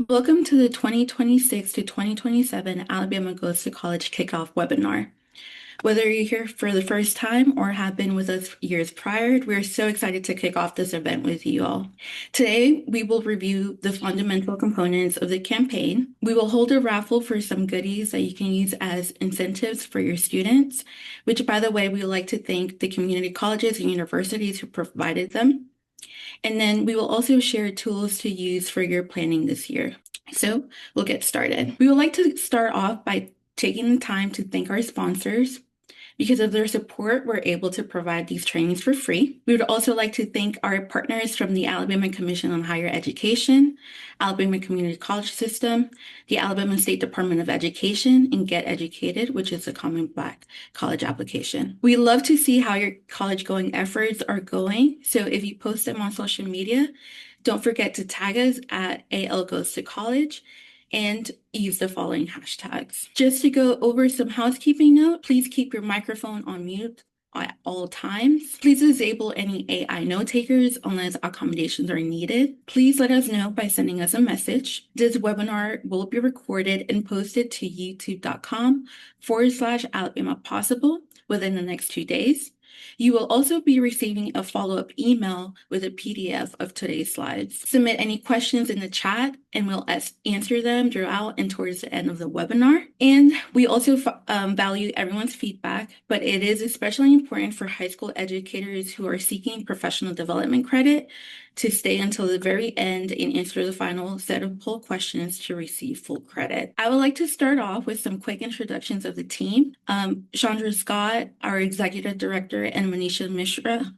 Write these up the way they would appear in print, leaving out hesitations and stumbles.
Welcome to the 2026 to 2027 Alabama Goes to College Kickoff webinar. Whether you're here for the first time or have been with us years prior, we're so excited to kick off this event with you all. Today, we will review the fundamental components of the campaign. We will hold a raffle for some goodies that you can use as incentives for your students, which, by the way, we would like to thank the community colleges and universities who provided them. And then we will also share tools to use for your planning this year. So we'll get started. We would like to start off by taking the time to thank our sponsors. Because of their support, we're able to provide these trainings for free. We would also like to thank our partners from the Alabama Commission on Higher Education, Alabama Community College System, the Alabama State Department of Education, and Get Educated, which is a common Black college application. We love to see how your college going efforts are going. So if you post them on social media, don't forget to tag us at AL Goes to College and use the following hashtags. Just to go over some housekeeping note, please keep your microphone on mute at all times. Please disable any AI note takers unless accommodations are needed. Please let us know by sending us a message. This webinar will be recorded and posted to youtube.com/Alabama Possible within the next 2 days. You will also be receiving a follow-up email with a PDF of today's slides. Submit any questions in the chat and we'll answer them throughout and towards the end of the webinar. And we also value everyone's feedback, but it is especially important for high school educators who are seeking professional development credit to stay until the very end and answer the final set of poll questions to receive full credit. I would like to start off with some quick introductions of the team. Chandra Scott, our Executive Director, and Manisha Mishra,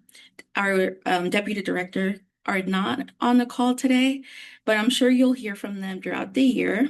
our Deputy Director, are not on the call today, but I'm sure you'll hear from them throughout the year.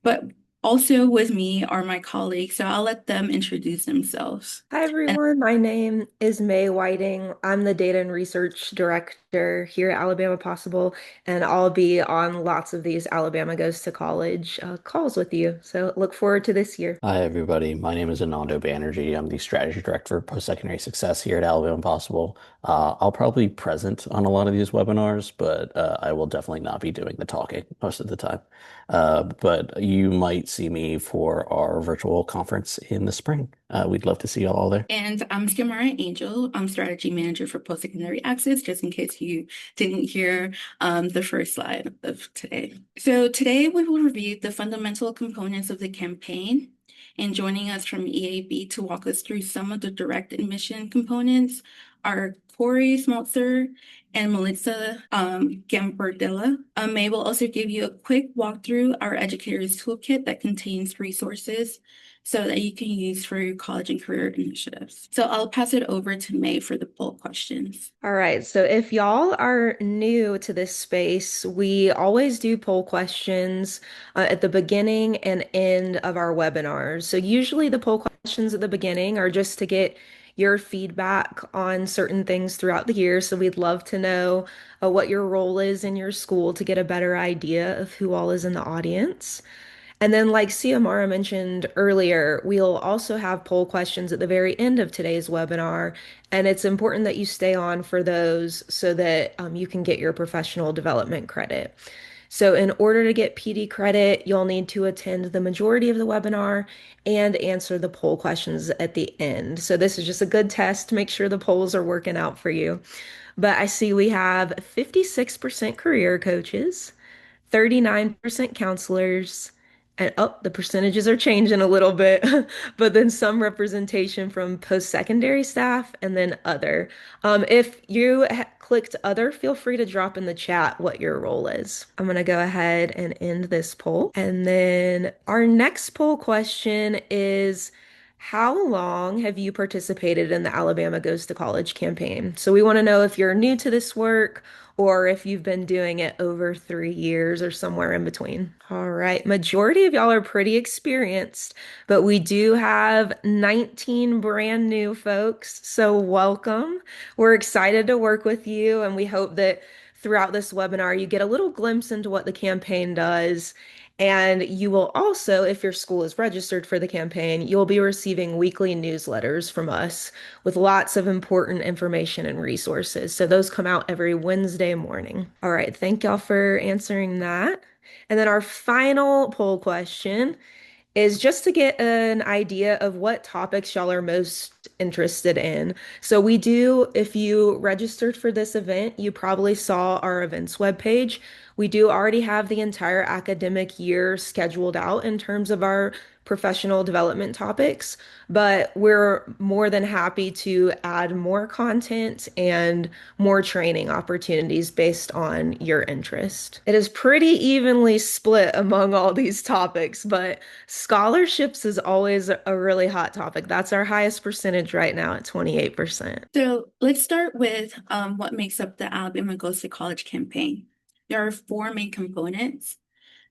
But also with me are my colleagues, so I'll let them introduce themselves. Hi everyone, my name is May Whiting. I'm the Data and Research Director here at Alabama Possible, and I'll be on lots of these Alabama Goes to College calls with you. So look forward to this year. Hi, everybody. My name is Anando Banerjee. I'm the Strategy Director for Postsecondary Success here at Alabama Possible. I'll probably be present on a lot of these webinars, but I will definitely not be doing the talking most of the time. But you might see me for our virtual conference in the spring. We'd love to see you all there. And I'm Skiamara Angel. I'm Strategy Manager for Postsecondary Access, just in case you didn't hear the first slide of today. So today we will review the fundamental components of the campaign. And joining us from EAB to walk us through some of the direct admission components are Corey Smeltzer and Melissa Gambardella. May will also give you a quick walkthrough our educators toolkit that contains resources so that you can use for your college and career initiatives. So I'll pass it over to May for the poll questions. All right, so if y'all are new to this space, we always do poll questions at the beginning and end of our webinars. So usually the poll questions at the beginning are just to get your feedback on certain things throughout the year. So we'd love to know what your role is in your school to get a better idea of who all is in the audience. And then, like Ciamara mentioned earlier, we'll also have poll questions at the very end of today's webinar. And it's important that you stay on for those so that you can get your professional development credit. So in order to get PD credit, you'll need to attend the majority of the webinar and answer the poll questions at the end. So this is just a good test to make sure the polls are working out for you. But I see we have 56% career coaches, 39% counselors, and the percentages are changing a little bit, but then some representation from post-secondary staff and then other. If you clicked other, feel free to drop in the chat what your role is. I'm going to go ahead and end this poll. And then our next poll question is, how long have you participated in the Alabama Goes to College campaign? So we want to know if you're new to this work or if you've been doing it over 3 years or somewhere in between. All right, majority of y'all are pretty experienced, but we do have 19 brand new folks, so welcome. We're excited to work with you, and we hope that throughout this webinar you get a little glimpse into what the campaign does. And you will also, if your school is registered for the campaign, you'll be receiving weekly newsletters from us with lots of important information and resources. So those come out every Wednesday morning. All right, thank y'all for answering that. And then our final poll question is just to get an idea of what topics y'all are most interested in. So we do, if you registered for this event, you probably saw our events webpage. We do already have the entire academic year scheduled out in terms of our professional development topics, but we're more than happy to add more content and more training opportunities based on your interest. It is pretty evenly split among all these topics, but scholarships is always a really hot topic. That's our highest percentage right now at 28%. So let's start with what makes up the Alabama Goes to College campaign. There are four main components.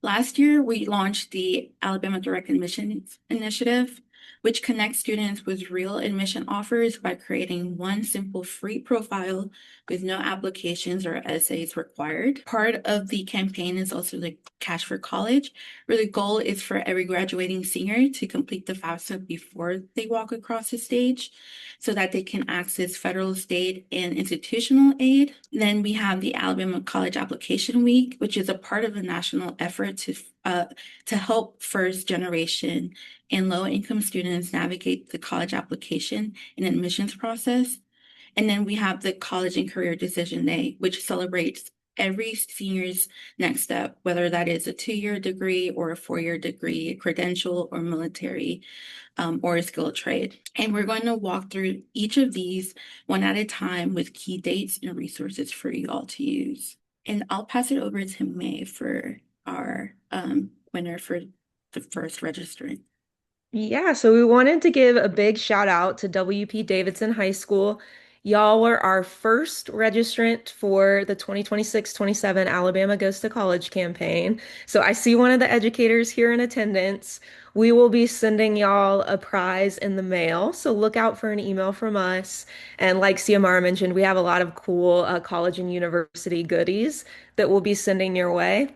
Last year, we launched the Alabama Direct Admissions Initiative, which connects students with real admission offers by creating one simple free profile with no applications or essays required. Part of the campaign is also the Cash for College, where the goal is for every graduating senior to complete the FAFSA before they walk across the stage so that they can access federal, state, and institutional aid. Then we have the Alabama College Application Week, which is a part of a national effort to help first generation and low income students navigate the college application and admissions process. And then we have the College and Career Decision Day, which celebrates every senior's next step, whether that is a 2-year degree or a 4-year degree, a credential or military, or a skilled trade. And we're going to walk through each of these one at a time with key dates and resources for you all to use. And I'll pass it over to May for our winner for the first registrant. Yeah, so we wanted to give a big shout out to WP Davidson High School. Y'all were our first registrant for the 2026-27 Alabama Goes to College campaign. So I see one of the educators here in attendance. We will be sending y'all a prize in the mail, so look out for an email from us. And like Ciamara mentioned, we have a lot of cool college and university goodies that we'll be sending your way.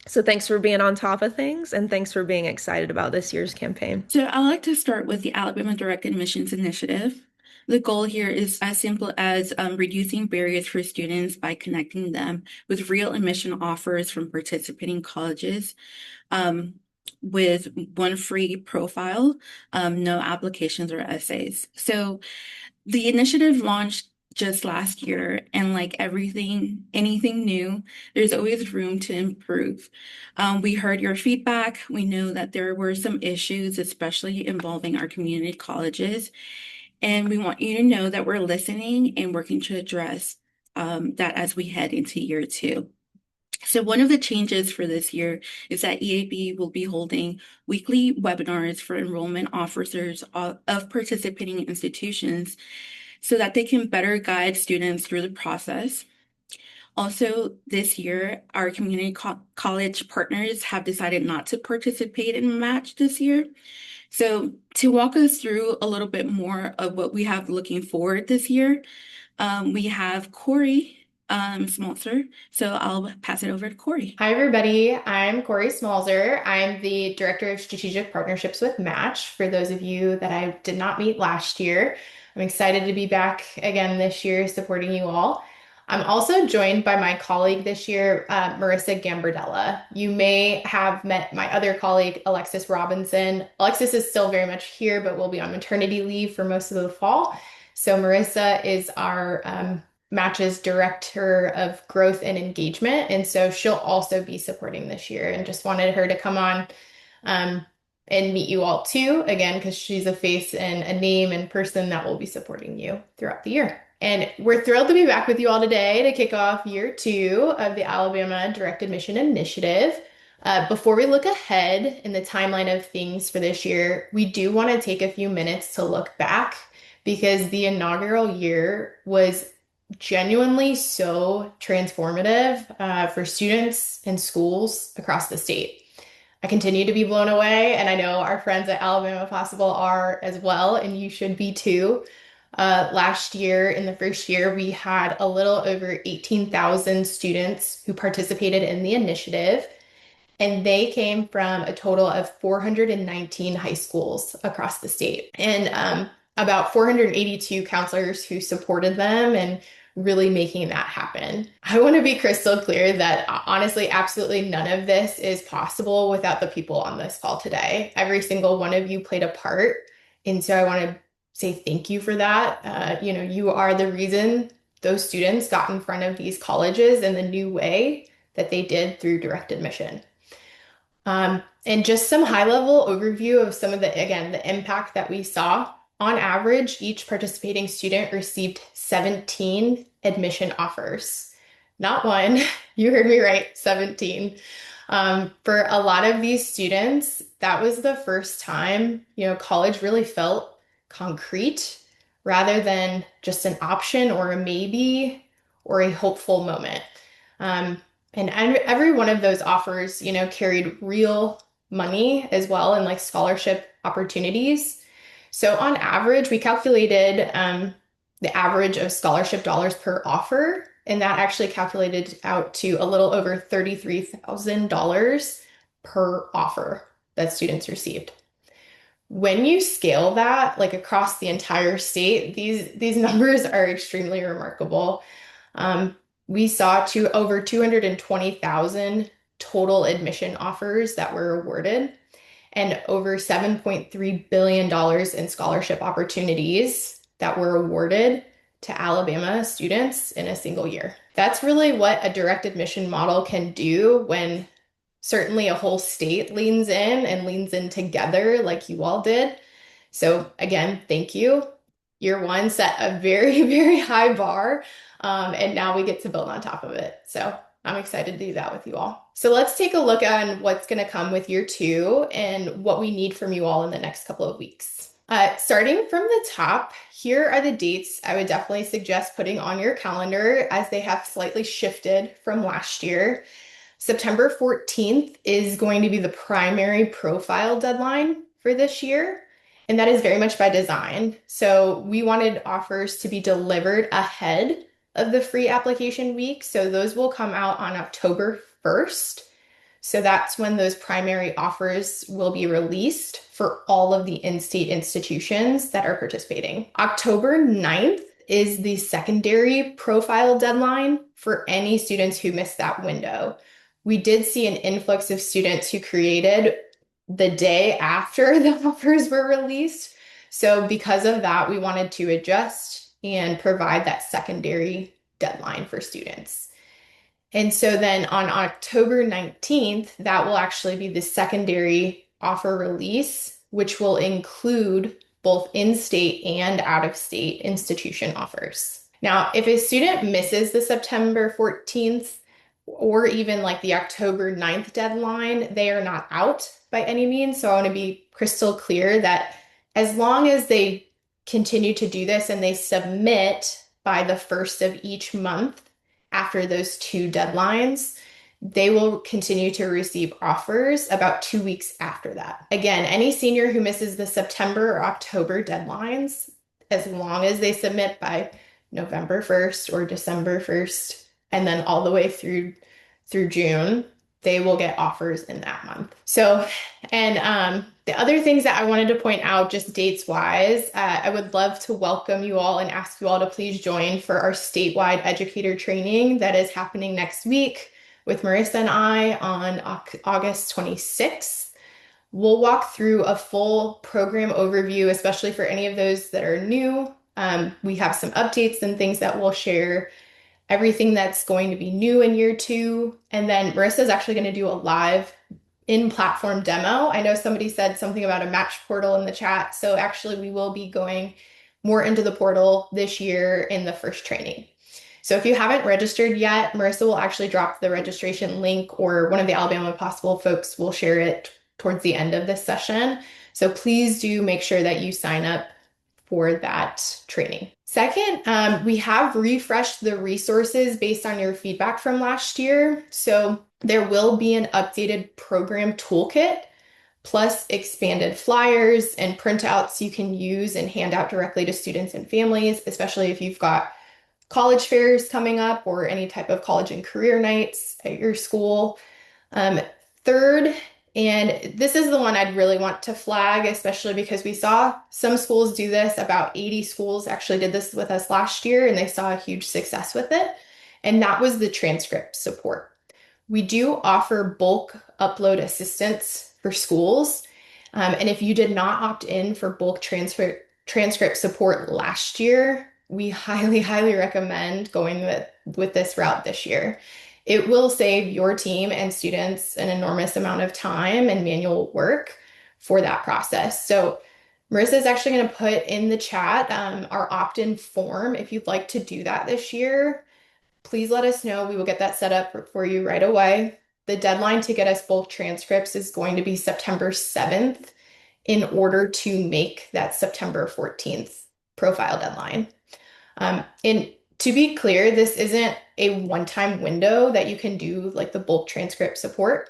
So thanks for being on top of things and thanks for being excited about this year's campaign. So I'd like to start with the Alabama Direct Admissions Initiative. The goal here is as simple as reducing barriers for students by connecting them with real admission offers from participating colleges with one free profile, no applications or essays. So the initiative launched just last year, and like anything new, there's always room to improve. We heard your feedback. We know that there were some issues, especially involving our community colleges, and we want you to know that we're listening and working to address that as we head into year two. So one of the changes for this year is that EAB will be holding weekly webinars for enrollment officers of participating institutions so that they can better guide students through the process. Also, this year, our community college partners have decided not to participate in Match this year. So to walk us through a little bit more of what we have looking forward this year, we have Corey Smaltzer. So I'll pass it over to Corey. Hi, everybody. I'm Corey Smalzer. I'm the Director of Strategic Partnerships with Match. For those of you that I did not meet last year, I'm excited to be back again this year supporting you all. I'm also joined by my colleague this year, Marissa Gambardella. You may have met my other colleague, Alexis Robinson. Alexis is still very much here, but will be on maternity leave for most of the fall. So Marissa is our Match's Director of Growth and Engagement. And so she'll also be supporting this year and just wanted her to come on and meet you all too, again, because she's a face and a name and person that will be supporting you throughout the year. And we're thrilled to be back with you all today to kick off year two of the Alabama Direct Admission Initiative. Before we look ahead in the timeline of things for this year, we do want to take a few minutes to look back because the inaugural year was genuinely so transformative for students and schools across the state. I continue to be blown away, and I know our friends at Alabama Possible are as well, and you should be too. Last year, in the first year, we had a little over 18,000 students who participated in the initiative, and they came from a total of 419 high schools across the state. And about 482 counselors who supported them and really making that happen. I want to be crystal clear that honestly, absolutely none of this is possible without the people on this call today. Every single one of you played a part. And so I want to say thank you for that. You are the reason those students got in front of these colleges in the new way that they did through direct admission. And just some high level overview of some of the impact that we saw. On average, each participating student received 17 admission offers. Not one, you heard me right, 17. For a lot of these students, that was the first time, college really felt concrete rather than just an option or a maybe or a hopeful moment. And every one of those offers, carried real money as well and like scholarship opportunities. So on average, we calculated the average of scholarship dollars per offer, and that actually calculated out to a little over $33,000 per offer that students received. When you scale that like across the entire state, these numbers are extremely remarkable. We saw over 220,000 total admission offers that were awarded and over $7.3 billion in scholarship opportunities that were awarded to Alabama students in a single year. That's really what a direct admission model can do when certainly a whole state leans in and leans in together like you all did. So again, thank you. Year one set a very, very high bar. And now we get to build on top of it. So I'm excited to do that with you all. So let's take a look on what's going to come with year two and what we need from you all in the next couple of weeks. Starting from the top, here are the dates I would definitely suggest putting on your calendar as they have slightly shifted from last year. September 14th is going to be the primary profile deadline for this year. And that is very much by design. So we wanted offers to be delivered ahead of the free application week. So those will come out on October 1st. So that's when those primary offers will be released for all of the in-state institutions that are participating. October 9th is the secondary profile deadline for any students who missed that window. We did see an influx of students who created the day after the offers were released. So because of that, we wanted to adjust and provide that secondary deadline for students. And so then on October 19th, that will actually be the secondary offer release, which will include both in-state and out-of-state institution offers. Now, if a student misses the September 14th or even like the October 9th deadline, they are not out by any means. So I want to be crystal clear that as long as they continue to do this and they submit by the first of each month after those two deadlines, they will continue to receive offers about 2 weeks after that. Again, any senior who misses the September or October deadlines, as long as they submit by November 1st or December 1st, and then all the way through June, they will get offers in that month. So, and the other things that I wanted to point out, just dates wise, I would love to welcome you all and ask you all to please join for our statewide educator training that is happening next week with Marissa and I on August 26th. We'll walk through a full program overview, especially for any of those that are new. We have some updates and things that we'll share, everything that's going to be new in year two. And then Marissa is actually going to do a live in-platform demo. I know somebody said something about a match portal in the chat. So actually we will be going more into the portal this year in the first training. So if you haven't registered yet, Marissa will actually drop the registration link, or one of the Alabama Possible folks will share it towards the end of this session. So please do make sure that you sign up for that training. Second, we have refreshed the resources based on your feedback from last year. So there will be an updated program toolkit, plus expanded flyers and printouts you can use and hand out directly to students and families, especially if you've got college fairs coming up or any type of college and career nights at your school. Third And this is the one I'd really want to flag, especially because we saw some schools do this. About 80 schools actually did this with us last year, and they saw a huge success with it. And that was the transcript support. We do offer bulk upload assistance for schools. And if you did not opt in for bulk transcript support last year, we highly, highly recommend going with this route this year. It will save your team and students an enormous amount of time and manual work for that process. So Marissa is actually going to put in the chat our opt-in form if you'd like to do that this year. Please let us know. We will get that set up for you right away. The deadline to get us bulk transcripts is going to be September 7th in order to make that September 14th profile deadline. And to be clear, this isn't a one-time window that you can do like the bulk transcript support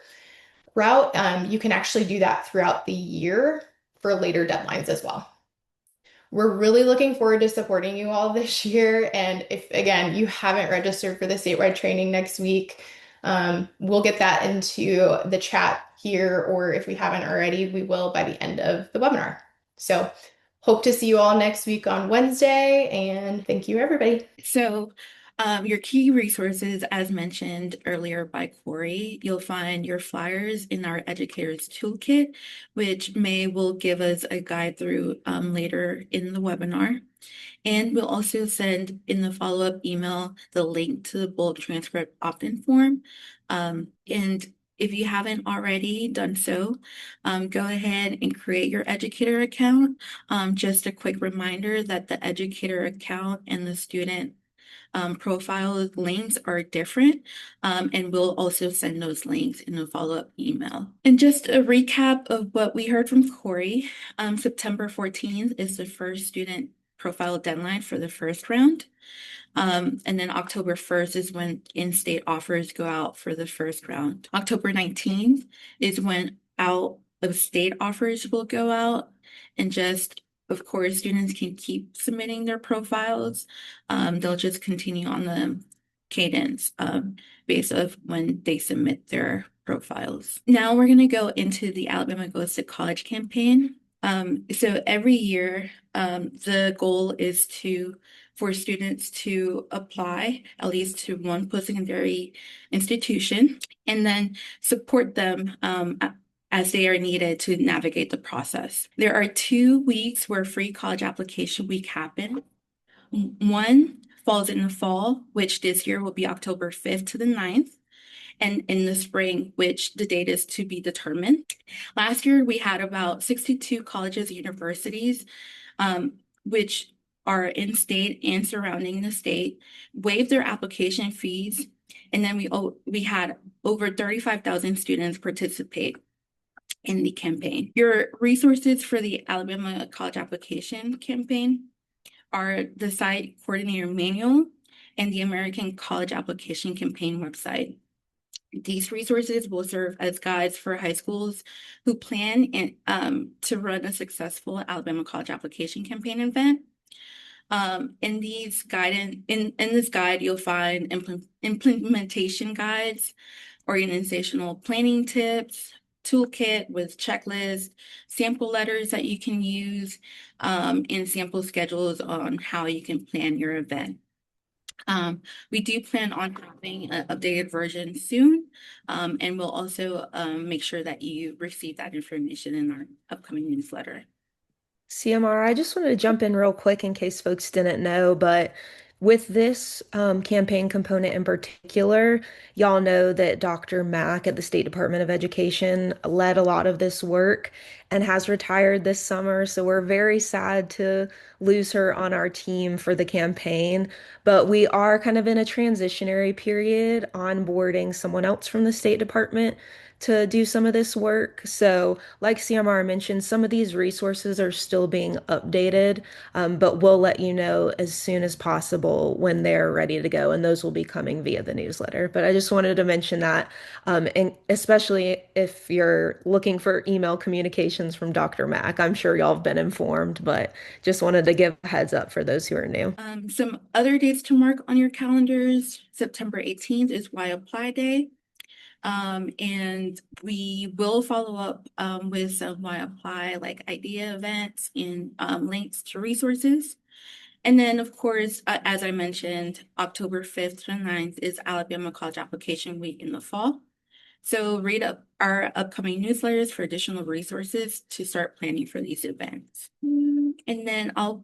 route. You can actually do that throughout the year for later deadlines as well. We're really looking forward to supporting you all this year. And if, again, you haven't registered for the statewide training next week, we'll get that into the chat here, or if we haven't already, we will by the end of the webinar. So hope to see you all next week on Wednesday, and thank you, everybody. So your key resources, as mentioned earlier by Corey, you'll find your flyers in our Educators Toolkit, which will give us a guide through later in the webinar. And we'll also send in the follow-up email the link to the bulk transcript opt-in form. And if you haven't already done so, go ahead and create your educator account. Just a quick reminder that the educator account and the student profile links are different, and we'll also send those links in a follow-up email. And just a recap of what we heard from Corey, September 14th is the first student profile deadline for the first round. And then October 1st is when in-state offers go out for the first round. October 19th is when out-of-state offers will go out. And just, of course, students can keep submitting their profiles. They'll just continue on the cadence based of when they submit their profiles. Now we're going to go into the Alabama Goes to College campaign. So every year, the goal is for students to apply at least to one postsecondary institution and then support them as they are needed to navigate the process. There are 2 weeks where free college application week happen. One falls in the fall, which this year will be October 5th to the 9th. And in the spring, which the date is to be determined. Last year, we had about 62 colleges and universities, which are in state and surrounding the state, waive their application fees. And then we had over 35,000 students participate in the campaign. Your resources for the Alabama College Application Campaign are the site coordinator manual and the American College Application Campaign website. These resources will serve as guides for high schools who plan to run a successful Alabama College Application Campaign event. In this guide, you'll find implementation guides, organizational planning tips, toolkit with checklists, sample letters that you can use, and sample schedules on how you can plan your event. We do plan on having an updated version soon, and we'll also make sure that you receive that information in our upcoming newsletter. CMR, I just wanted to jump in real quick in case folks didn't know, but with this campaign component in particular, y'all know that Dr. Mack at the State Department of Education led a lot of this work and has retired this summer. So we're very sad to lose her on our team for the campaign. But we are kind of in a transitionary period, onboarding someone else from the State Department to do some of this work. So, like CMR mentioned, some of these resources are still being updated, but we'll let you know as soon as possible when they're ready to go, and those will be coming via the newsletter. But I just wanted to mention that, and especially if you're looking for email communications from Dr. Mack, I'm sure y'all have been informed, but just wanted to give a heads up for those who are new. Some other dates to mark on your calendars. September 18th is Why Apply Day. And we will follow up with some why apply like idea events and links to resources. And then, of course, as I mentioned, October 5th to 9th is Alabama College Application Week in the fall. So read up our upcoming newsletters for additional resources to start planning for these events. And then I'll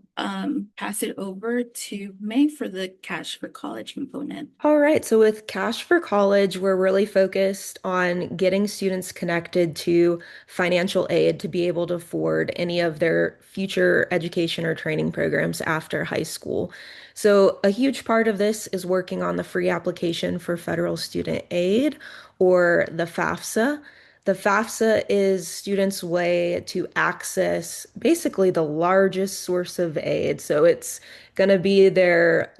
pass it over to May for the Cash for College component. All right, so with Cash for College, we're really focused on getting students connected to financial aid to be able to afford any of their future education or training programs after high school. So, a huge part of this is working on the free application for federal student aid or the FAFSA. The FAFSA is students' way to access basically the largest source of aid. So, it's going to be their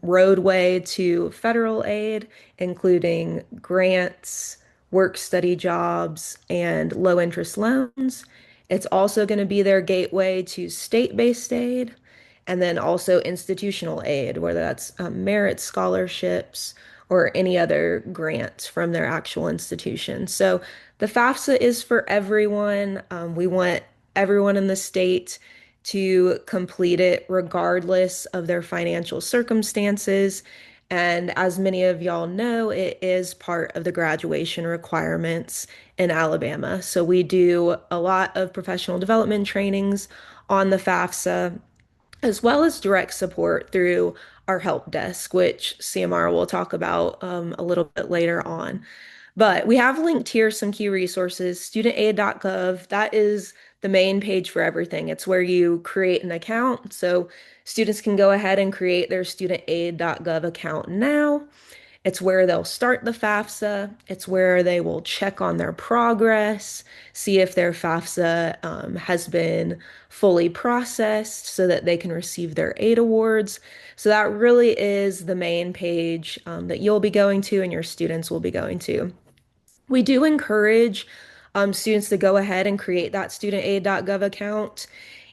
roadway to federal aid, including grants, work study jobs, and low interest loans. It's also going to be their gateway to state-based aid, and then also institutional aid, whether that's merit scholarships or any other grants from their actual institution. So the FAFSA is for everyone. We want everyone in the state to complete it regardless of their financial circumstances. And as many of y'all know, it is part of the graduation requirements in Alabama. So we do a lot of professional development trainings on the FAFSA, as well as direct support through our help desk, which CMR will talk about a little bit later on. But we have linked here some key resources, studentaid.gov. That is the main page for everything. It's where you create an account. So students can go ahead and create their studentaid.gov account now. It's where they'll start the FAFSA. It's where they will check on their progress, see if their FAFSA has been fully processed so that they can receive their aid awards. So that really is the main page that you'll be going to and your students will be going to. We do encourage students to go ahead and create that studentaid.gov account.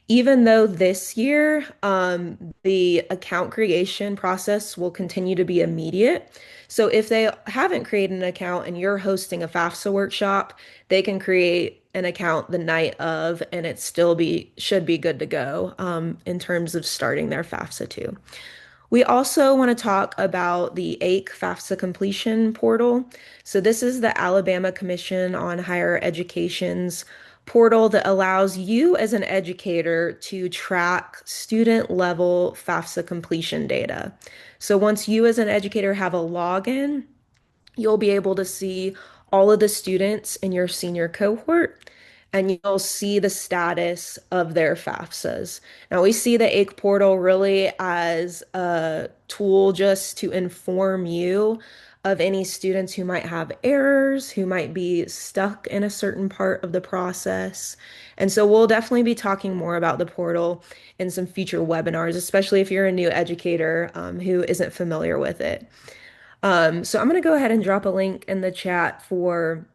Even though this year, the account creation process will continue to be immediate. So if they haven't created an account and you're hosting a FAFSA workshop, they can create an account the night of, and it still should be good to go in terms of starting their FAFSA too. We also want to talk about the AIC FAFSA completion portal. So this is the Alabama Commission on Higher Education's portal that allows you as an educator to track student level FAFSA completion data. So once you as an educator have a login, you'll be able to see all of the students in your senior cohort and you'll see the status of their FAFSAs. Now, we see the AIC portal really as a tool just to inform you of any students who might have errors, who might be stuck in a certain part of the process. And so we'll definitely be talking more about the portal in some future webinars, especially if you're a new educator who isn't familiar with it. So I'm going to go ahead and drop a link in the chat for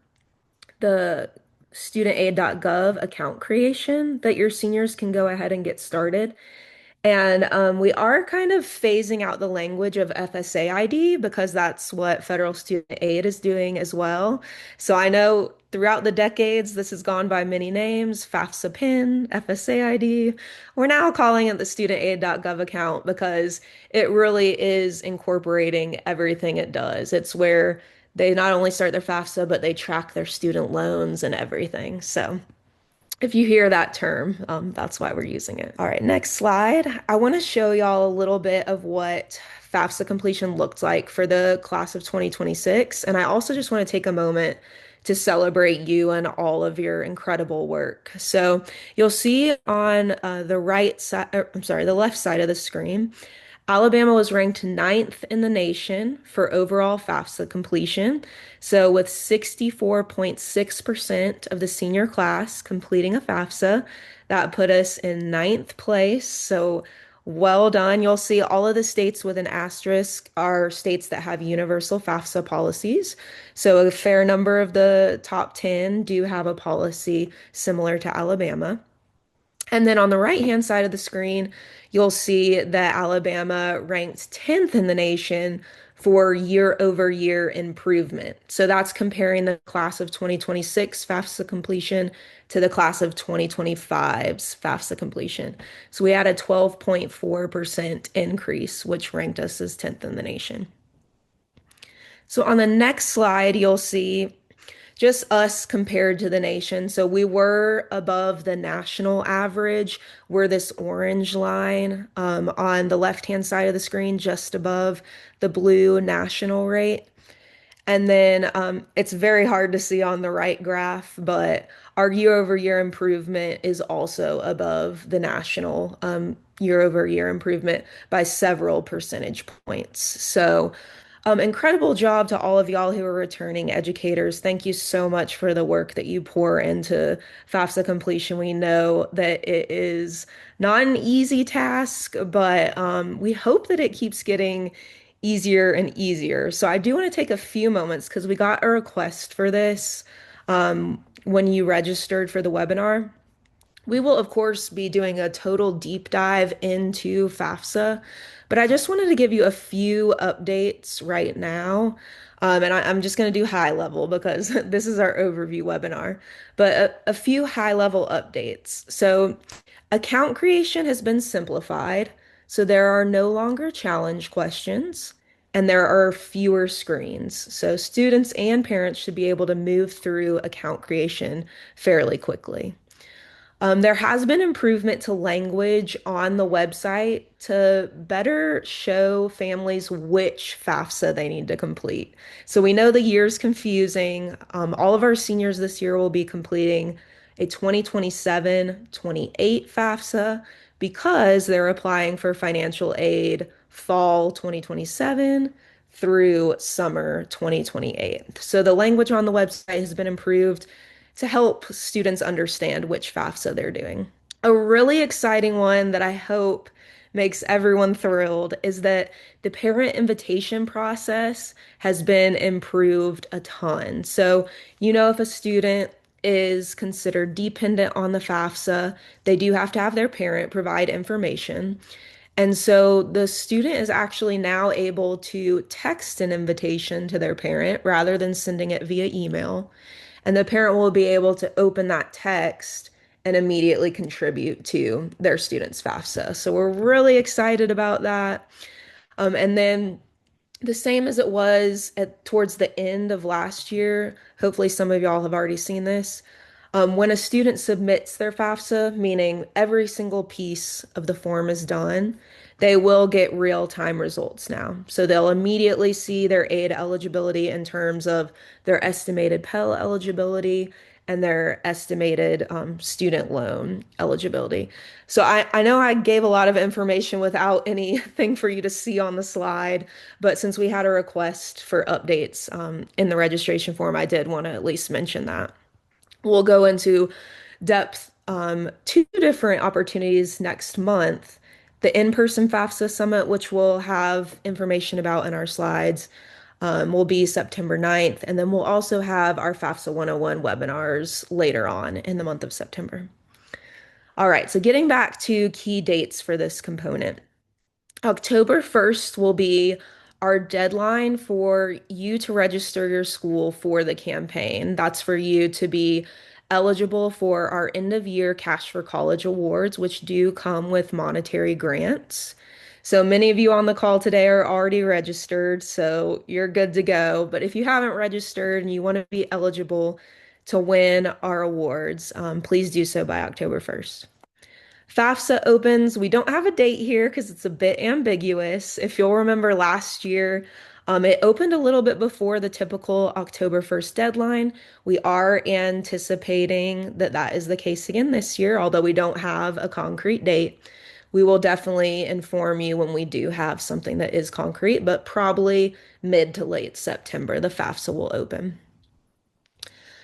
the studentaid.gov account creation that your seniors can go ahead and get started. And we are kind of phasing out the language of FSA ID because that's what federal student aid is doing as well. So I know throughout the decades, this has gone by many names, FAFSA PIN, FSA ID. We're now calling it the studentaid.gov account because it really is incorporating everything it does. It's where they not only start their FAFSA, but they track their student loans and everything. So if you hear that term, that's why we're using it. All right, next slide. I want to show y'all a little bit of what FAFSA completion looked like for the class of 2026. And I also just want to take a moment to celebrate you and all of your incredible work. So you'll see on the right side, I'm sorry, the left side of the screen, Alabama was ranked ninth in the nation for overall FAFSA completion. So, with 64.6% of the senior class completing a FAFSA, that put us in ninth place. So, well done. You'll see all of the states with an asterisk are states that have universal FAFSA policies. So, a fair number of the top 10 do have a policy similar to Alabama. And then on the right-hand side of the screen, you'll see that Alabama ranked 10th in the nation for year-over-year improvement. So that's comparing the class of 2026 FAFSA completion to the class of 2025's FAFSA completion. So we had a 12.4% increase, which ranked us as 10th in the nation. So on the next slide, you'll see just us compared to the nation. So we were above the national average. We're this orange line on the left-hand side of the screen, just above the blue national rate. And then it's very hard to see on the right graph, but our year-over-year improvement is also above the national year-over-year improvement by several percentage points. So incredible job to all of y'all who are returning educators. Thank you so much for the work that you pour into FAFSA completion. We know that it is not an easy task, but we hope that it keeps getting easier and easier. So I do want to take a few moments because we got a request for this when you registered for the webinar. We will, of course, be doing a total deep dive into FAFSA, but I just wanted to give you a few updates right now. And I'm just going to do high level because this is our overview webinar, but a few high level updates. So account creation has been simplified. So there are no longer challenge questions and there are fewer screens. So students and parents should be able to move through account creation fairly quickly. There has been improvement to language on the website to better show families which FAFSA they need to complete. So we know the year's confusing. All of our seniors this year will be completing a 2027-28 FAFSA because they're applying for financial aid fall 2027 through summer 2028. So the language on the website has been improved to help students understand which FAFSA they're doing. A really exciting one that I hope makes everyone thrilled is that the parent invitation process has been improved a ton. So, if a student is considered dependent on the FAFSA, they do have to have their parent provide information. And so the student is actually now able to text an invitation to their parent rather than sending it via email. And the parent will be able to open that text and immediately contribute to their student's FAFSA. So we're really excited about that. And then the same as it was towards the end of last year, hopefully some of y'all have already seen this. When a student submits their FAFSA, meaning every single piece of the form is done, they will get real-time results now. So they'll immediately see their aid eligibility in terms of their estimated Pell eligibility and their estimated student loan eligibility. So I know I gave a lot of information without anything for you to see on the slide, but since we had a request for updates in the registration form, I did want to at least mention that. We'll go into depth two different opportunities next month. The in-person FAFSA Summit, which we'll have information about in our slides, will be September 9th. And then we'll also have our FAFSA 101 webinars later on in the month of September. All right, so getting back to key dates for this component. October 1st will be our deadline for you to register your school for the campaign. That's for you to be eligible for our end of year Cash for College awards, which do come with monetary grants. So many of you on the call today are already registered, so you're good to go. But if you haven't registered and you want to be eligible to win our awards, please do so by October 1st. FAFSA opens. We don't have a date here because it's a bit ambiguous. If you'll remember last year, it opened a little bit before the typical October 1st deadline. We are anticipating that that is the case again this year, although we don't have a concrete date. We will definitely inform you when we do have something that is concrete, but probably mid to late September, the FAFSA will open.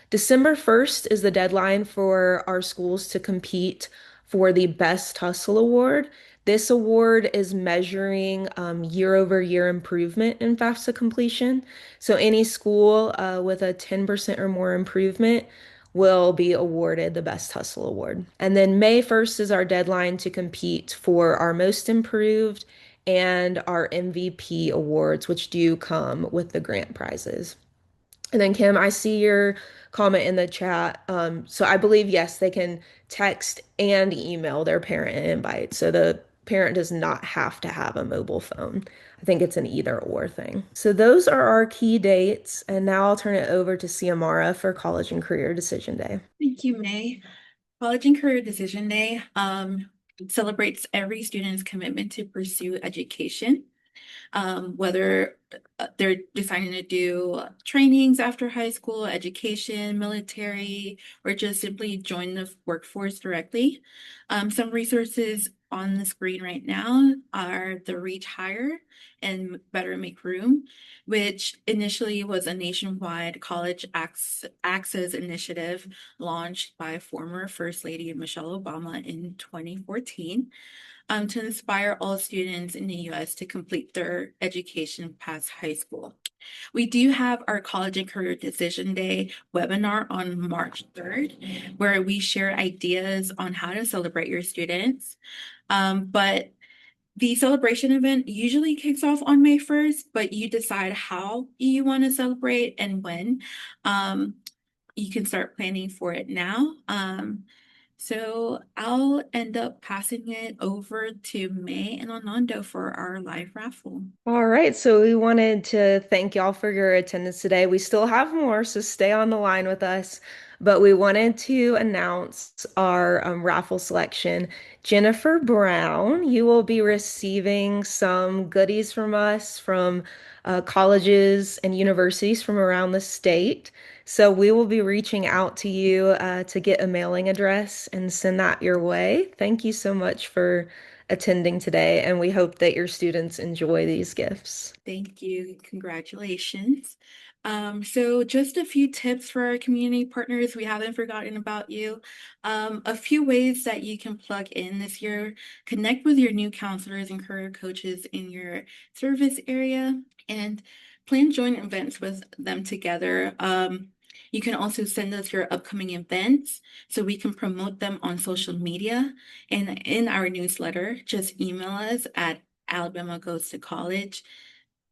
December 1st is the deadline for our schools to compete for the Best Hustle Award. This award is measuring year-over-year improvement in FAFSA completion. So any school with a 10% or more improvement will be awarded the Best Hustle Award. And then May 1st is our deadline to compete for our Most Improved and our MVP awards, which do come with the grant prizes. And then Kim, I see your comment in the chat. So I believe, yes, they can text and email their parent an invite. So the parent does not have to have a mobile phone. I think it's an either or thing. So those are our key dates. And now I'll turn it over to Ciamara for College and Career Decision Day. Thank you, May. College and Career Decision Day celebrates every student's commitment to pursue education. Whether they're deciding to do trainings after high school, education, military, or just simply join the workforce directly. Some resources on the screen right now are the Reach Higher and Better Make Room, which initially was a nationwide college access initiative launched by former First Lady Michelle Obama in 2014 to inspire all students in the U.S. to complete their education past high school. We do have our College and Career Decision Day webinar on March 3rd, where we share ideas on how to celebrate your students. But the celebration event usually kicks off on May 1st, but you decide how you want to celebrate and when. You can start planning for it now. So I'll end up passing it over to May and Anando for our live raffle. All right, so we wanted to thank y'all for your attendance today. We still have more, so stay on the line with us. But we wanted to announce our raffle selection. Jennifer Brown, you will be receiving some goodies from us from colleges and universities from around the state. So we will be reaching out to you to get a mailing address and send that your way. Thank you so much for attending today, and we hope that your students enjoy these gifts. Thank you. Congratulations. So just a few tips for our community partners. We haven't forgotten about you. A few ways that you can plug in this year. Connect with your new counselors and career coaches in your service area and plan joint events with them together. You can also send us your upcoming events so we can promote them on social media and in our newsletter. Just email us at Alabama Goes to College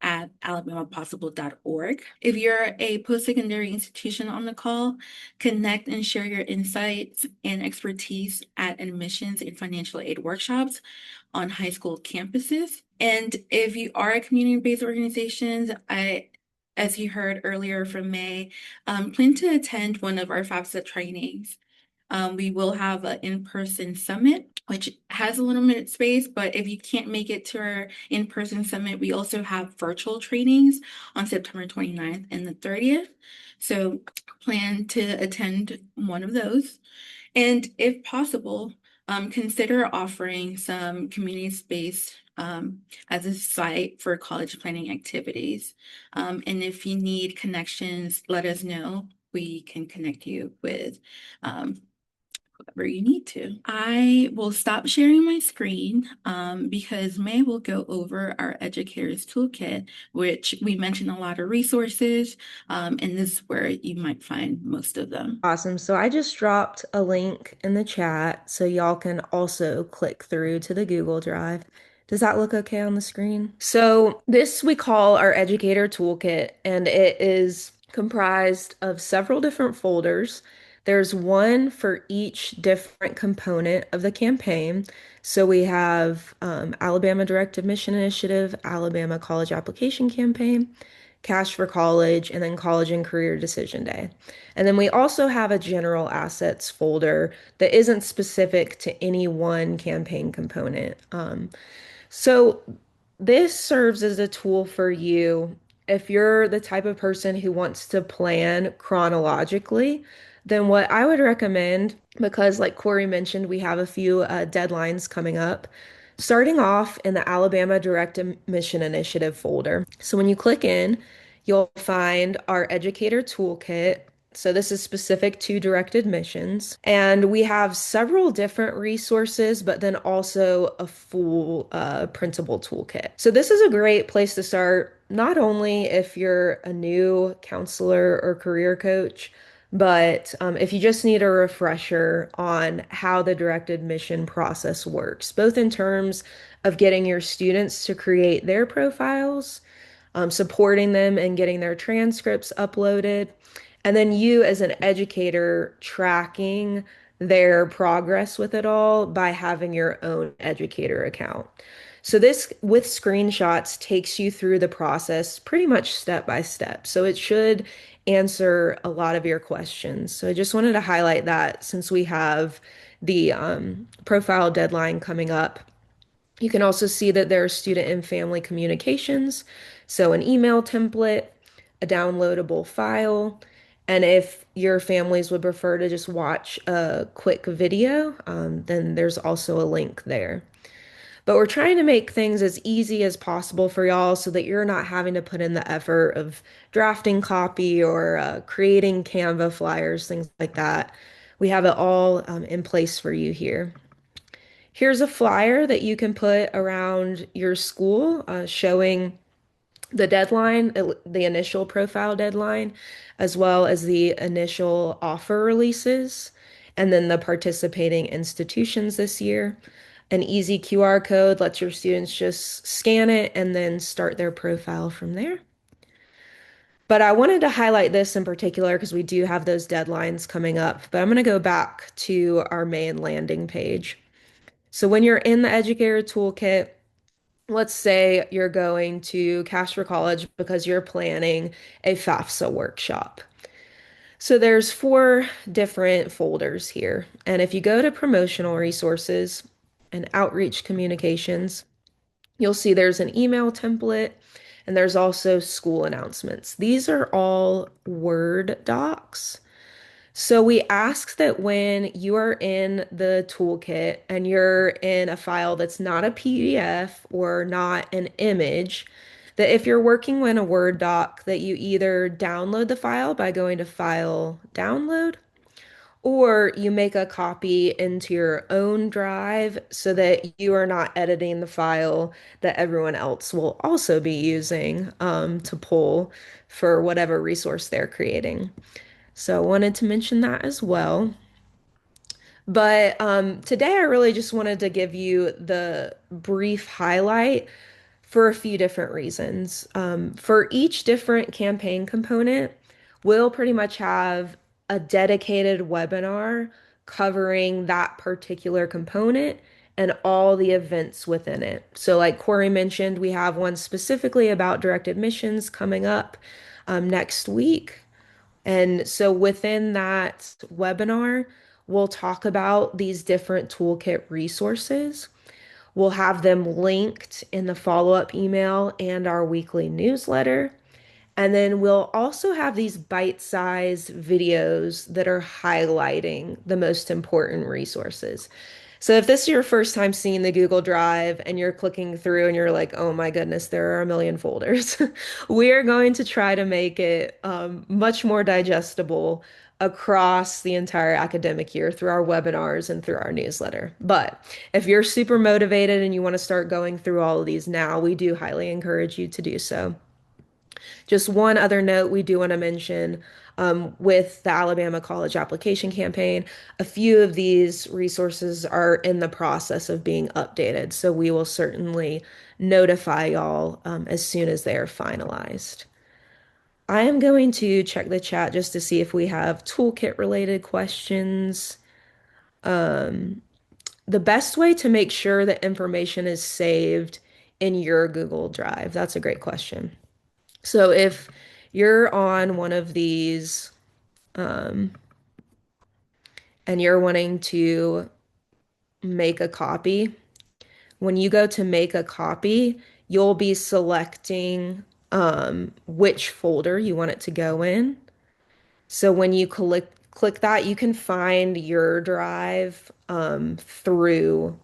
at alabamapossible.org. If you're a post-secondary institution on the call, connect and share your insights and expertise at admissions and financial aid workshops on high school campuses. And if you are a community-based organization, as you heard earlier from May, plan to attend one of our FAFSA trainings. We will have an in-person summit, which has a limited space, but if you can't make it to our in-person summit, we also have virtual trainings on September 29th and the 30th. So plan to attend one of those. And if possible, consider offering some community space as a site for college planning activities. And if you need connections, let us know. We can connect you with whoever you need to. I will stop sharing my screen because May will go over our Educators Toolkit, which we mentioned a lot of resources, and this is where you might find most of them. Awesome. So I just dropped a link in the chat so y'all can also click through to the Google Drive. Does that look okay on the screen? So this we call our Educator Toolkit, and it is comprised of several different folders. There's one for each different component of the campaign. So we have Alabama Direct Admission Initiative, Alabama College Application Campaign, Cash for College, and then College and Career Decision Day. And then we also have a general assets folder that isn't specific to any one campaign component. So this serves as a tool for you if you're the type of person who wants to plan chronologically. Then what I would recommend, because like Corey mentioned, we have a few deadlines coming up, starting off in the Alabama Direct Admission Initiative folder. So when you click in, you'll find our Educator Toolkit. So this is specific to direct admissions. And we have several different resources, but then also a full printable toolkit. So this is a great place to start, not only if you're a new counselor or career coach, But if you just need a refresher on how the direct admission process works, both in terms of getting your students to create their profiles, supporting them and getting their transcripts uploaded, and then you as an educator tracking their progress with it all by having your own educator account. So this with screenshots takes you through the process pretty much step by step. So it should answer a lot of your questions. So I just wanted to highlight that since we have the profile deadline coming up. You can also see that there are student and family communications, so an email template, a downloadable file, and if your families would prefer to just watch a quick video, then there's also a link there. But we're trying to make things as easy as possible for y'all so that you're not having to put in the effort of drafting copy or creating Canva flyers, things like that. We have it all in place for you here. Here's a flyer that you can put around your school showing the deadline, the initial profile deadline, as well as the initial offer releases, and then the participating institutions this year. An easy QR code lets your students just scan it and then start their profile from there. But I wanted to highlight this in particular because we do have those deadlines coming up. But I'm going to go back to our main landing page. So when you're in the Educator Toolkit, let's say you're going to Cash for College because you're planning a FAFSA workshop. So there's four different folders here. And if you go to promotional resources and outreach communications, you'll see there's an email template and there's also school announcements. These are all Word docs. So we ask that when you are in the toolkit and you're in a file that's not a PDF or not an image, that if you're working in a Word doc, that you either download the file by going to File, Download, or you make a copy into your own drive so that you are not editing the file that everyone else will also be using to pull for whatever resource they're creating. So I wanted to mention that as well. But today I really just wanted to give you the brief highlight for a few different reasons. For each different campaign component, we'll pretty much have a dedicated webinar covering that particular component and all the events within it. So like Corey mentioned, we have one specifically about direct admissions coming up next week. And so within that webinar, we'll talk about these different toolkit resources. We'll have them linked in the follow-up email and our weekly newsletter. And then we'll also have these bite-sized videos that are highlighting the most important resources. So if this is your first time seeing the Google Drive and you're clicking through and you're like, oh my goodness, there are a million folders, we are going to try to make it much more digestible across the entire academic year through our webinars and through our newsletter. But if you're super motivated and you want to start going through all of these now, we do highly encourage you to do so. Just one other note we do want to mention with the Alabama College Application Campaign, a few of these resources are in the process of being updated. So we will certainly notify y'all as soon as they are finalized. I am going to check the chat just to see if we have toolkit related questions. The best way to make sure that information is saved in your Google Drive, that's a great question. So if you're on one of these and you're wanting to make a copy, when you go to make a copy, you'll be selecting which folder you want it to go in. So when you click that, you can find your drive through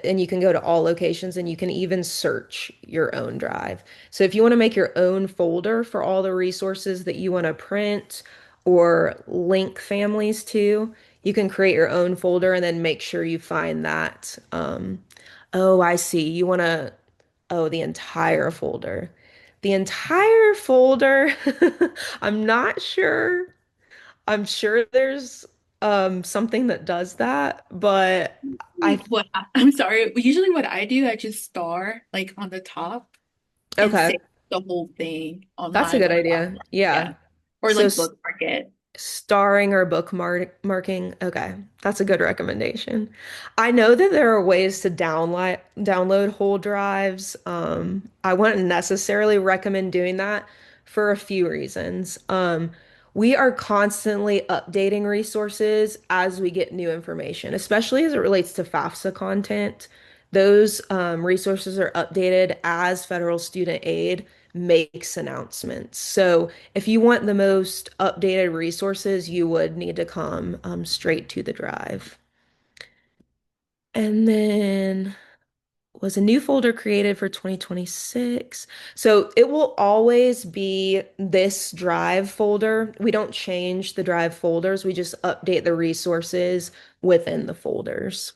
and you can go to all locations and you can even search your own drive. So if you want to make your own folder for all the resources that you want to print or link families to, you can create your own folder and then make sure you find that. Oh, I see. You want to, oh, the entire folder. The entire folder, I'm not sure. I'm sure there's something that does that, but I I'm sorry. Usually what I do, I just star like on the top and okay, save the whole thing on that's a my good idea. platform. Yeah. Yeah. Or So like bookmark it. starring or bookmarking. Okay, that's a good recommendation. I know that there are ways to download whole drives. I wouldn't necessarily recommend doing that for a few reasons. We are constantly updating resources as we get new information, especially as it relates to FAFSA content. Those resources are updated as federal student aid makes announcements. So if you want the most updated resources, you would need to come straight to the drive. And then was a new folder created for 2026. So it will always be this drive folder. We don't change the drive folders, we just update the resources within the folders.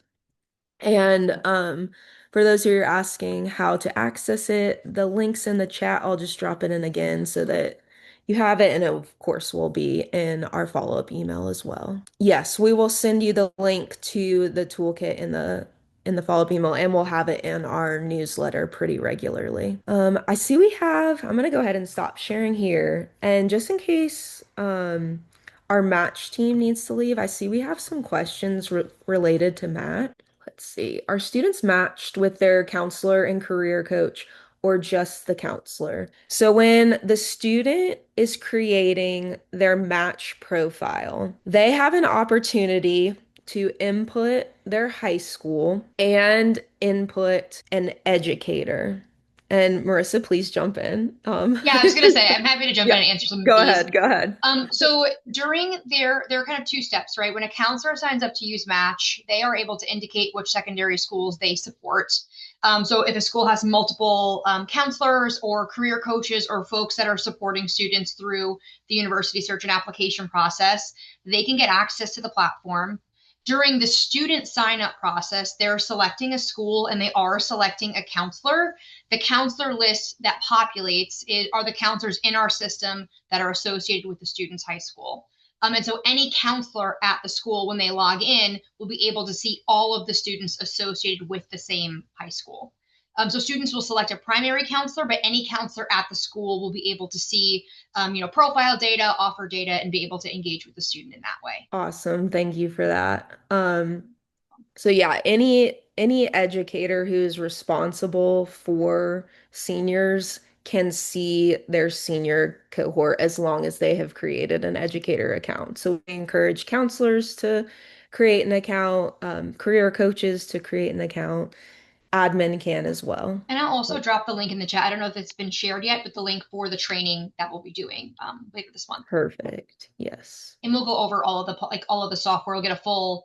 And for those who are asking how to access it, the link's in the chat. I'll just drop it in again so that you have it. And it, of course, will be in our follow-up email as well. Yes, we will send you the link to the toolkit in the follow-up email, and we'll have it in our newsletter pretty regularly. I see we have, I'm gonna go ahead and stop sharing here. And just in case our match team needs to leave, I see we have some questions related to match. Let's see. Are students matched with their counselor and career coach or just the counselor? So when the student is creating their match profile, they have an opportunity to input their high school and input an educator. And Marissa, please jump in. Yeah, I was gonna say I'm happy to jump in Yeah, and answer some of go these. ahead, go ahead. So during there are kind of two steps, right? When a counselor signs up to use Match, they are able to indicate which secondary schools they support. So if a school has multiple counselors or career coaches or folks that are supporting students through the university search and application process, they can get access to the platform. During the student sign up process, they're selecting a school and they are selecting a counselor. The counselor list that populates are the counselors in our system that are associated with the student's high school. And so any counselor at the school, when they log in, will be able to see all of the students associated with the same high school. So students will select a primary counselor, but any counselor at the school will be able to see, profile data, offer data, and be able to engage with the student in that way. Awesome. Thank you for that. So yeah, any educator who's responsible for seniors can see their senior cohort as long as they have created an educator account. So we encourage counselors to create an account, career coaches to create an account. Admin can as well. And I'll also drop the link in the chat. I don't know if it's been shared yet, but the link for the training that we'll be doing later this month. Perfect. Yes. And we'll go over all of the software. We'll get a full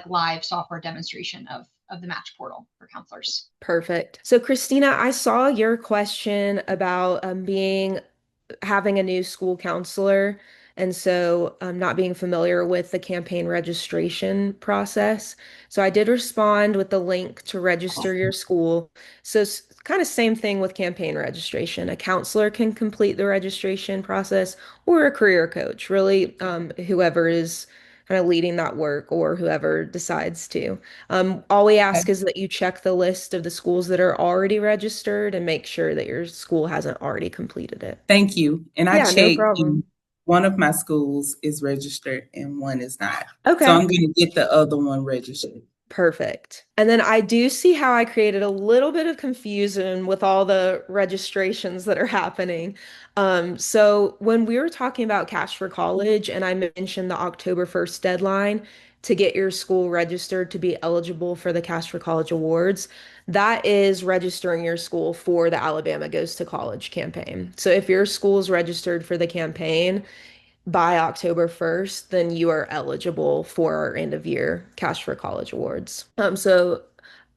live software demonstration of the Match portal for counselors. Perfect. So Christina, I saw your question about having a new school counselor, and so not being familiar with the campaign registration process. So I did respond with the link to register your school. So it's kind of same thing with campaign registration. A counselor can complete the registration process, or a career coach, really, whoever is kind of leading that work or whoever decides to. All we ask is that you check the list of the schools that are already registered and make sure that your school hasn't already completed it. Thank you. And I Yeah, no checked, problem. and one of my schools is registered and one is not. Okay. So I'm going to get the other one registered. Perfect. And then I do see how I created a little bit of confusion with all the registrations that are happening. So when we were talking about Cash for College, and I mentioned the October 1st deadline to get your school registered to be eligible for the Cash for College awards, that is registering your school for the Alabama Goes to College campaign. So if your school is registered for the campaign by October 1st, then you are eligible for our end of year Cash for College awards. So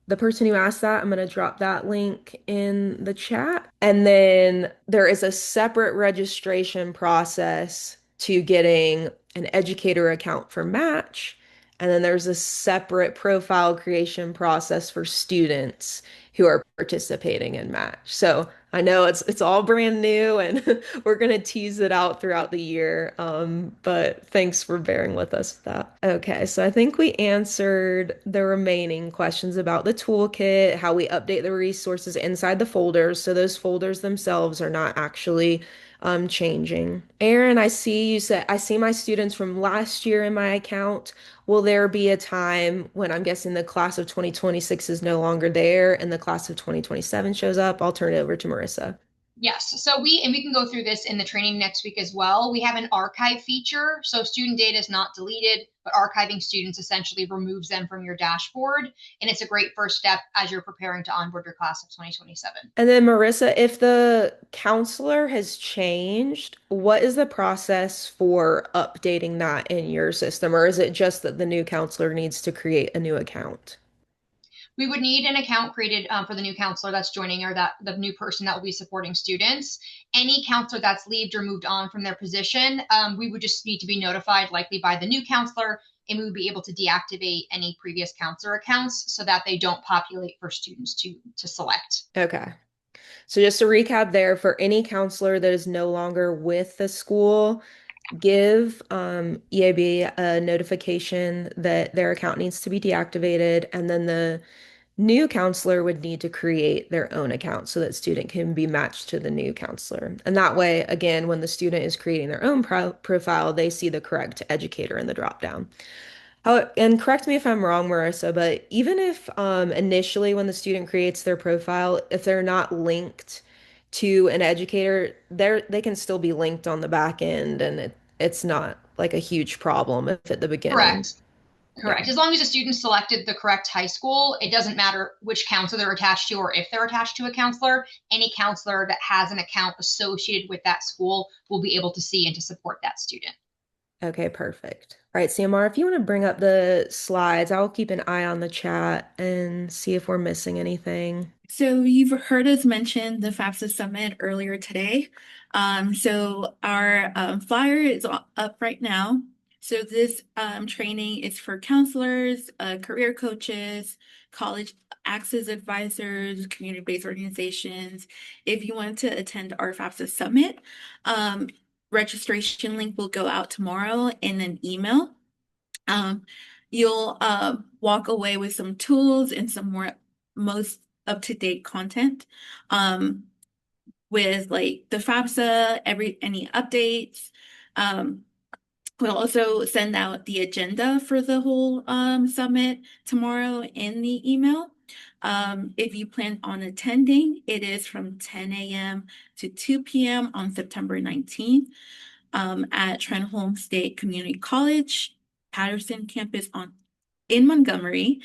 the person who asked that, I'm going to drop that link in the chat. And then there is a separate registration process to getting an educator account for Match, And then there's a separate profile creation process for students who are participating in match. So I know it's all brand new and we're gonna tease it out throughout the year. But thanks for bearing with us with that. Okay, so I think we answered the remaining questions about the toolkit, how we update the resources inside the folders. So those folders themselves are not actually changing. Aaron, I see you said I see my students from last year in my account. Will there be a time when I'm guessing the class of 2026 is no longer there and the class of 2027 shows up? I'll turn it over to Marissa. Yes, so we can go through this in the training next week as well. We have an archive feature, so student data is not deleted, but archiving students essentially removes them from your dashboard, and it's a great first step as you're preparing to onboard your class of 2027. And then Marissa, if the counselor has changed, what is the process for updating that in your system? Or is it just that the new counselor needs to create a new account? We would need an account created for the new counselor that's joining or that the new person that will be supporting students. Any counselor that's leaved or moved on from their position, we would just need to be notified likely by the new counselor, and we would be able to deactivate any previous counselor accounts so that they don't populate for students to select. Okay. So just to recap there, for any counselor that is no longer with the school, give EAB a notification that their account needs to be deactivated, and then the new counselor would need to create their own account so that student can be matched to the new counselor. And that way, again, when the student is creating their own profile, they see the correct educator in the dropdown. Oh, and correct me if I'm wrong, Marissa, but even if initially when the student creates their profile, if they're not linked to an educator, they can still be linked on the back end, and it's not like a huge problem if at the beginning. Correct. Yeah. Correct. As long as the student selected the correct high school, it doesn't matter which counselor they're attached to or if they're attached to a counselor. Any counselor that has an account associated with that school will be able to see and to support that student. Okay, perfect. All right, CMR, if you want to bring up the slides, I'll keep an eye on the chat and see if we're missing anything. So you've heard us mention the FAFSA Summit earlier today. So our flyer is up right now. So this training is for counselors, career coaches, college access advisors, community-based organizations. If you want to attend our FAFSA Summit, registration link will go out tomorrow in an email. You'll walk away with some tools and some more most up-to-date content with like the FAFSA, any updates. We'll also send out the agenda for the whole summit tomorrow in the email. If you plan on attending, it is from 10 a.m. to 2 p.m. on September 19th at Trenholm State Community College, Patterson campus in Montgomery.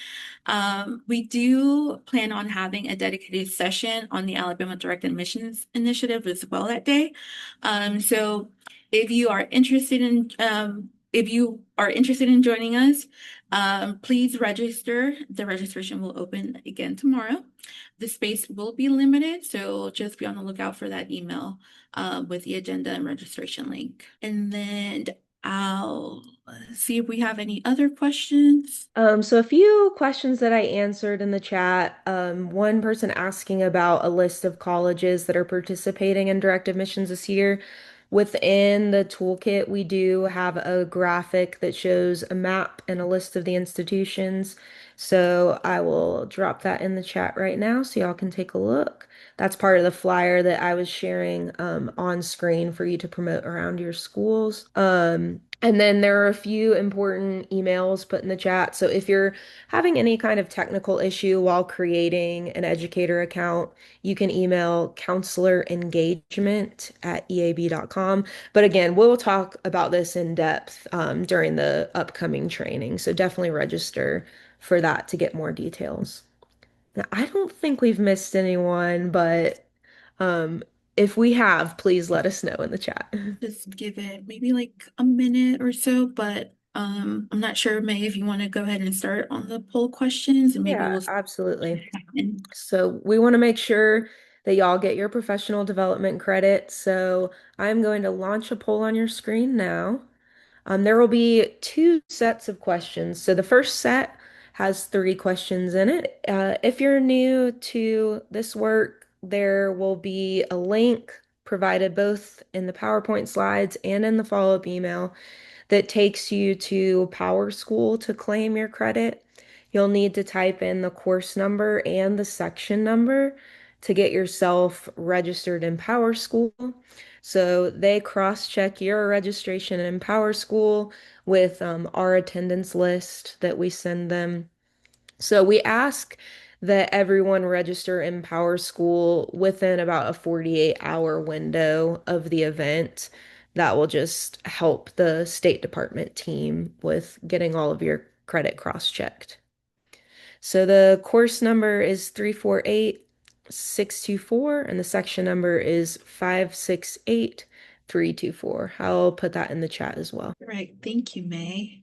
We do plan on having a dedicated session on the Alabama Direct Admissions Initiative as well that day. So if you are interested in joining us, please register. The registration will open again tomorrow. The space will be limited, so just be on the lookout for that email with the agenda and registration link. And then I'll see if we have any other questions. So a few questions that I answered in the chat. One person asking about a list of colleges that are participating in direct admissions this year. Within the toolkit, we do have a graphic that shows a map and a list of the institutions. So I will drop that in the chat right now so y'all can take a look. That's part of the flyer that I was sharing on screen for you to promote around your schools. And then there are a few important emails put in the chat. So if you're having any kind of technical issue while creating an educator account, you can email counselorengagement@eab.com. But again, we'll talk about this in depth during the upcoming training. So definitely register for that to get more details. Now, I don't think we've missed anyone, but um, if we have, please let us know in the chat. Just give it maybe like a minute or so, but I'm not sure, May, if you want to go ahead and start on the poll questions and maybe Yeah, we'll absolutely. So we want to make sure that y'all get your professional development credit. So I'm going to launch a poll on your screen now. There will be two sets of questions. So the first set has three questions in it. If you're new to this work, there will be a link provided both in the PowerPoint slides and in the follow-up email that takes you to PowerSchool to claim your credit. You'll need to type in the course number and the section number to get yourself registered in PowerSchool. So they cross-check your registration in PowerSchool with our attendance list that we send them. So we ask that everyone register in PowerSchool within about a 48-hour window of the event. That will just help the State Department team with getting all of your credit cross-checked. So the course number is 348624, and the section number is 568324. I'll put that in the chat as well. Right. Thank you, May.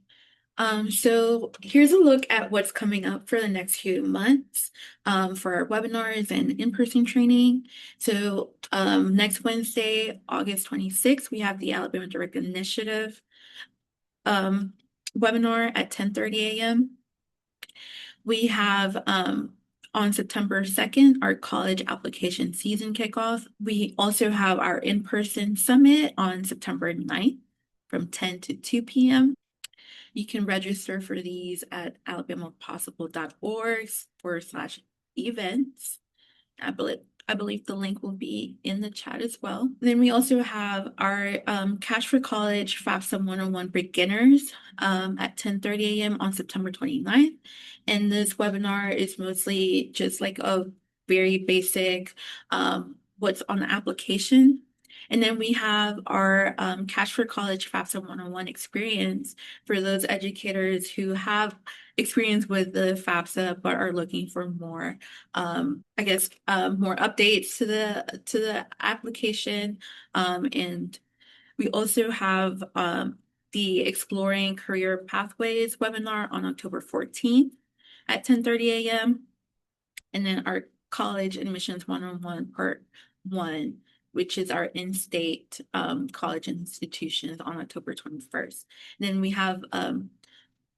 So here's a look at what's coming up for the next few months for our webinars and in-person training. So next Wednesday, August 26th, we have the Alabama Direct Initiative webinar at 10:30 a.m. We have on September 2nd, our college application season kickoff. We also have our in-person summit on September 9th from 10 to 2 p.m. You can register for these at alabamapossible.org/events. I believe the link will be in the chat as well. Then we also have our Cash for College FAFSA 101 beginners at 10:30 a.m. on September 29th. And this webinar is mostly just like a very basic what's on the application. And then we have our Cash for College FAFSA 101 experience for those educators who have experience with the FAFSA but are looking for more, more updates to the application. And we also have the Exploring Career Pathways webinar on October 14th at 10:30 a.m. And then our College Admissions 101 Part 1, which is our in-state college institutions on October 21st. And then we have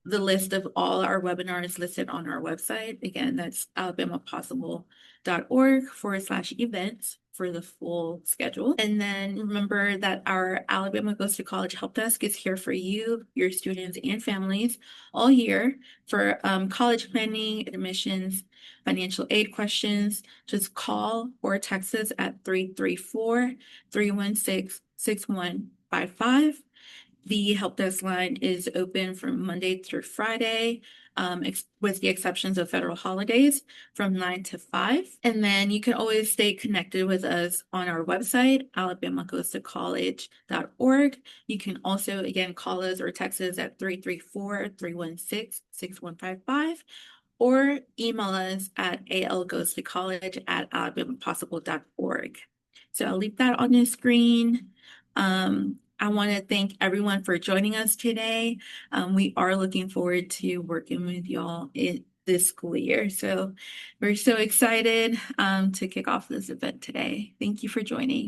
the list of all our webinars listed on our website. Again, that's alabamapossible.org/events for the full schedule. And then remember that our Alabama Goes to College Help Desk is here for you, your students, and families all year for college planning, admissions, financial aid questions. Just call or text us at 334-316-6155. The help desk line is open from Monday through Friday, with the exceptions of federal holidays, from 9 to 5. And then you can always stay connected with us on our website, alabamagoestocollege.org. You can also, again, call us or text us at 334-316-6155. Or email us at algoestocollege@alabamapossible.org. So I'll leave that on the screen. I want to thank everyone for joining us today. We are looking forward to working with y'all in this school year. So we're so excited to kick off this event today. Thank you for joining.